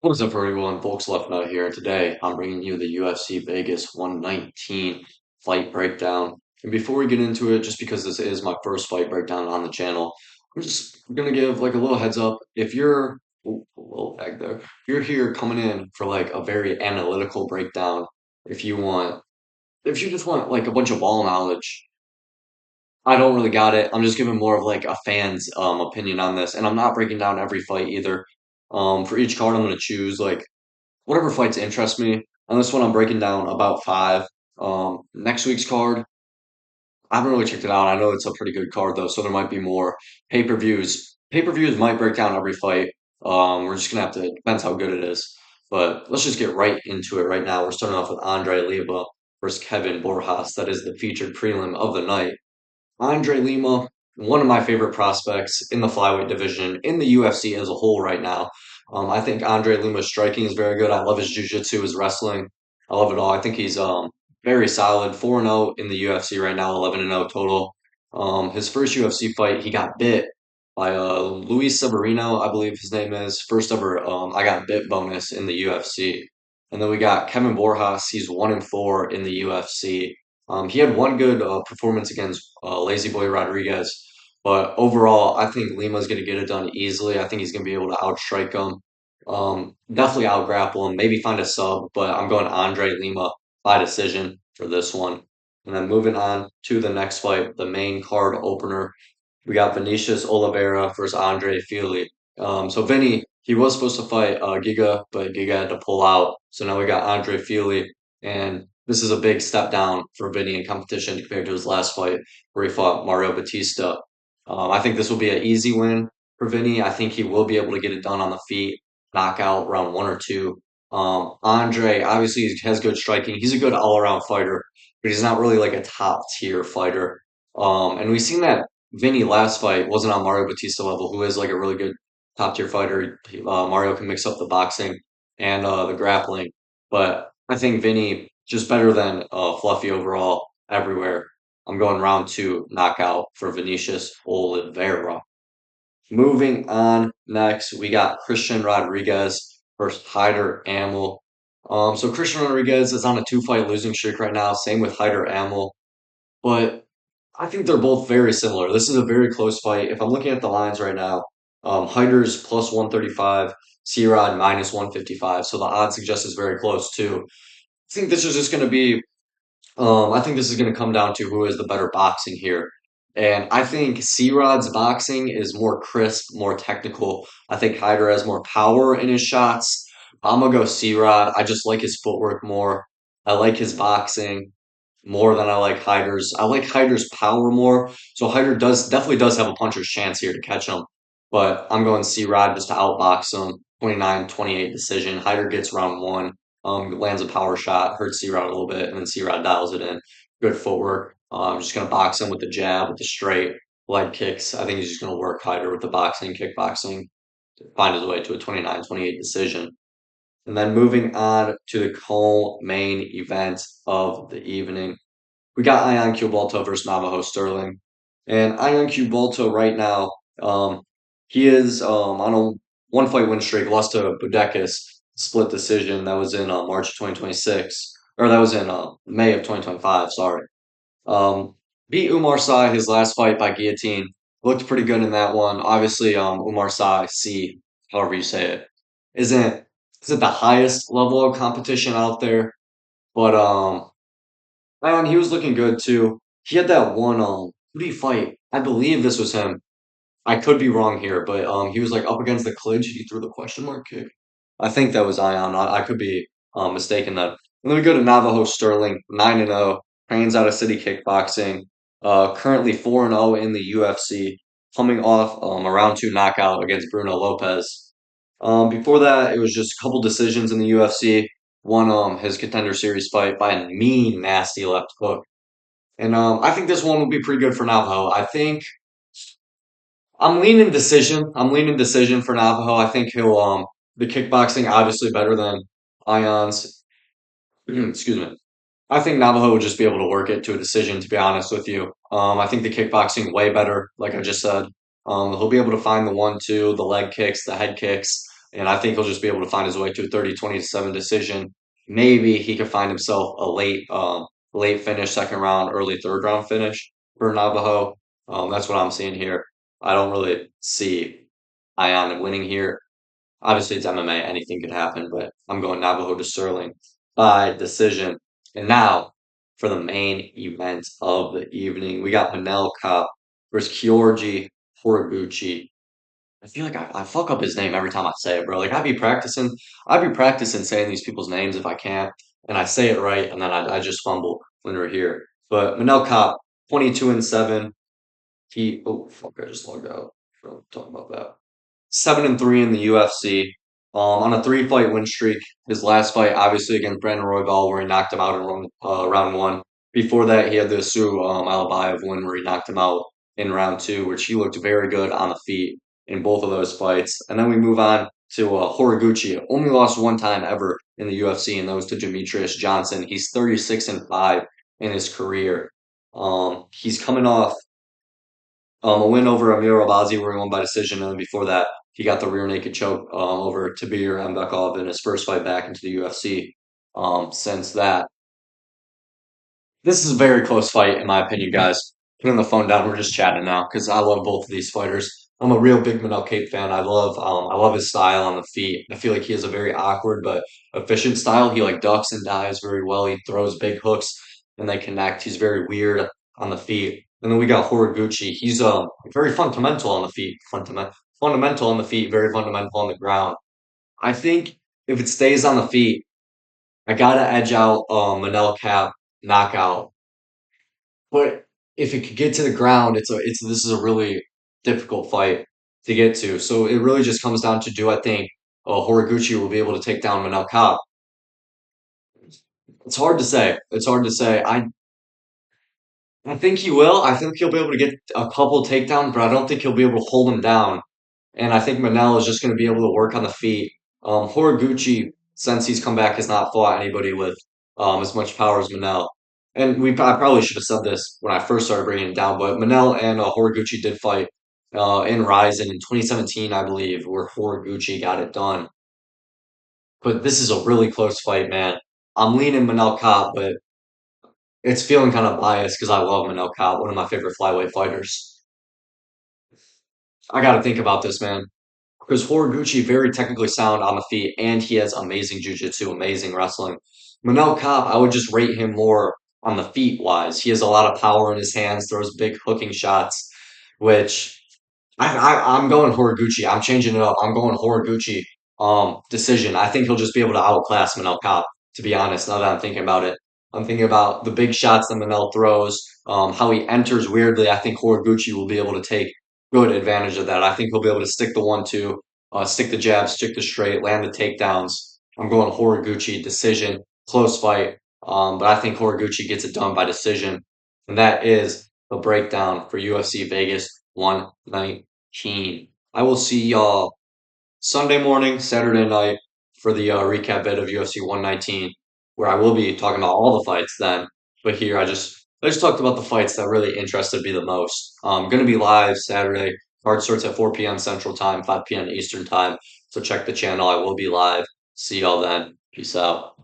What is up, everyone? Folks Left Nut here. Today, I'm bringing you the UFC Vegas 119 fight breakdown. And before we get into it, just because this is my first fight breakdown on the channel, I'm just gonna give like a little heads up. If you're a little back there, if you're here coming in for like a very analytical breakdown, if you want, if you just want like a bunch of ball knowledge, I don't really got it. I'm just giving more of like a fan's opinion on this, and I'm not breaking down every fight either. For each card, I'm gonna choose like whatever fights interest me. On this one, I'm breaking down about five. Next week's card, I haven't really checked it out. I know it's a pretty good card though, so there might be more pay-per-views. Pay-per-views might break down every fight. We're just gonna have to depends how good it is. But let's just get right into it right now. We're starting off with Andre Lima versus Kevin Borjas. That is the featured prelim of the night. Andre Lima, one of my favorite prospects in the flyweight division, in the UFC as a whole right now. I think Andre Lima's striking is very good. I love his jiu-jitsu, his wrestling. I love it all. I think he's very solid. 4-0 in the UFC right now, 11-0 total. His first UFC fight, he got bit by Luis Severino, I believe his name is. First ever I got bit bonus in the UFC. And then we got Kevin Borjas. He's 1-4 in the UFC. He had one good performance against Lazy Boy Rodriguez, but overall, I think Lima's going to get it done easily. I think he's going to be able to outstrike him, definitely outgrapple him, maybe find a sub, but I'm going Andre Lima by decision for this one. And then moving on to the next fight, the main card opener, we got Vinicius Oliveira versus Andre Fili. So Vinny, he was supposed to fight Giga, but Giga had to pull out. So now we got Andre Fili, and this is a big step down for Vinny in competition compared to his last fight where he fought Mario Batista. I think this will be an easy win for Vinny. I think he will be able to get it done on the feet, knockout round one or two. Andre obviously has good striking. He's a good all around fighter, but he's not really like a top tier fighter. And we've seen that Vinny last fight wasn't on Mario Batista level, who is like a really good top tier fighter. Mario can mix up the boxing and the grappling, but I think Vinny just better than Fluffy overall everywhere. I'm going round two knockout for Vinicius Oliveira. Moving on next, we got Christian Rodriguez versus Hyder Amel. So Christian Rodriguez is on a two-fight losing streak right now. Same with Hyder Amel, but I think they're both very similar. This is a very close fight. If I'm looking at the lines right now, Hyder's plus 135, C-Rod minus 155. So the odds suggest it's very close too. I think this is just going to be I think this is going to come down to who has the better boxing here. And I think C-Rod's boxing is more crisp, more technical. I think Hyder has more power in his shots. I'm gonna go C-Rod. I just like his footwork more. I like his boxing more than I like Hyder's. I like Hyder's power more. So Hyder does definitely does have a puncher's chance here to catch him. But I'm going C-Rod just to outbox him. 29-28 decision. Hyder gets round one. Lands a power shot, hurts C-Rod a little bit, and then C-Rod dials it in. Good footwork. I'm just gonna box him with the jab, with the straight leg kicks. I think he's just gonna work Hyder with the boxing, kickboxing, to find his way to a 29-28 decision. And then moving on to the co-main event of the evening. We got Ion Cubalto versus Navajo Sterling. And Ion Cubalto right now, he is on a one fight win streak, lost to Budekis, split decision. That was in March of 2026. Or that was in May of 2025, sorry. Um, beat Umar Sy his last fight by guillotine. Looked pretty good in that one. Obviously, Umar Sy, C, however you say it, isn't isn't the highest level of competition out there. But man, he was looking good too. He had that one who did he fight? I believe this was him. I could be wrong here, but he was like up against the clinch. He threw the question mark kick. I think that was Ion. I could be mistaken then. And then we go to Navajo Sterling, 9-0, trains out of City Kickboxing. Currently 4-0 in the UFC, coming off a round two knockout against Bruno Lopez. Before that, it was just a couple decisions in the UFC. Won his contender series fight by a mean, nasty left hook. And I think this one will be pretty good for Navajo. I think I'm leaning decision. I'm leaning decision for Navajo. I think he'll the kickboxing obviously better than Ion's. Excuse me. I think Navajo will just be able to work it to a decision, to be honest with you. I think the kickboxing way better, like I just said. He'll be able to find the 1-2, the leg kicks, the head kicks. and I think he'll just be able to find his way to a 30-27 decision. Maybe he could find himself a late finish, second round, early third round finish for Navajo. That's what I'm seeing here. I don't really see Ion winning here. Obviously, it's MMA, anything could happen, but I'm going Navajo to Sterling by decision. And now for the main event of the evening, we got Manel Kape versus Kyorji Horiguchi. I feel like I fuck up his name every time I say it, bro. Like I'd be practicing saying these people's names if I can, and I say it right, and then I just fumble when we're here. But Manel Kape, 22-7. Oh fuck, I just logged out. Talking about that. 7-3 in the UFC. On a three-fight win streak. His last fight, obviously, against Brandon Royval, where he knocked him out in round one. Before that, he had the Sue Alabayev win, where he knocked him out in round two, which he looked very good on the feet in both of those fights. And then we move on to Horiguchi. Only lost one time ever in the UFC, and that was to Demetrius Johnson. He's 36-5 in his career. He's coming off a win over Amir Albazi where he won by decision, and then before that, he got the rear naked choke over Tabir Mbekov in his first fight back into the UFC. Since that, this is a very close fight, in my opinion, guys. Putting the phone down, we're just chatting now because I love both of these fighters. I'm a real big Manel Kape fan. I love his style on the feet. I feel like he has a very awkward but efficient style. He like ducks and dives very well. He throws big hooks and they connect. He's very weird on the feet. And then we got Horiguchi. He's very fundamental on the feet. Fundamental on the feet. Very fundamental on the ground. I think if it stays on the feet, I gotta edge out Manel Kape knockout, but if it could get to the ground, it's this is a really difficult fight to get to. So it really just comes down to do I think Horiguchi will be able to take down Manel Kape? It's hard to say. It's hard to say. I think he will. I think he'll be able to get a couple takedowns, but I don't think he'll be able to hold him down. And I think Manel is just going to be able to work on the feet. Horiguchi, since he's come back, has not fought anybody with as much power as Manel. And I probably should have said this when I first started bringing it down, but Manel and Horiguchi did fight in Ryzen in 2017, I believe, where Horiguchi got it done. But this is a really close fight, man. I'm leaning Manel Kape, but it's feeling kind of biased because I love Manel Kape, one of my favorite flyweight fighters. I got to think about this, man. Because Horiguchi very technically sound on the feet, and he has amazing jiu-jitsu, amazing wrestling. Manel Kape, I would just rate him more on the feet wise. He has a lot of power in his hands, throws big hooking shots, which I'm going Horiguchi. I'm changing it up. I'm going Horiguchi. Decision. I think he'll just be able to outclass Manel Kape. To be honest, now that I'm thinking about it, I'm thinking about the big shots that Manel throws. How he enters weirdly. I think Horiguchi will be able to take good advantage of that. I think he'll be able to stick the 1-2, stick the jab, stick the straight, land the takedowns. I'm going Horiguchi decision, close fight. But I think Horiguchi gets it done by decision, and that is the breakdown for UFC Vegas 119. I will see y'all Sunday morning, Saturday night for the recap bit of UFC 119, where I will be talking about all the fights then. But here I just talked about the fights that really interested me the most. I'm gonna be live Saturday. Card starts at 4 p.m. Central Time, 5 p.m. Eastern Time. So check the channel. I will be live. See y'all then. Peace out.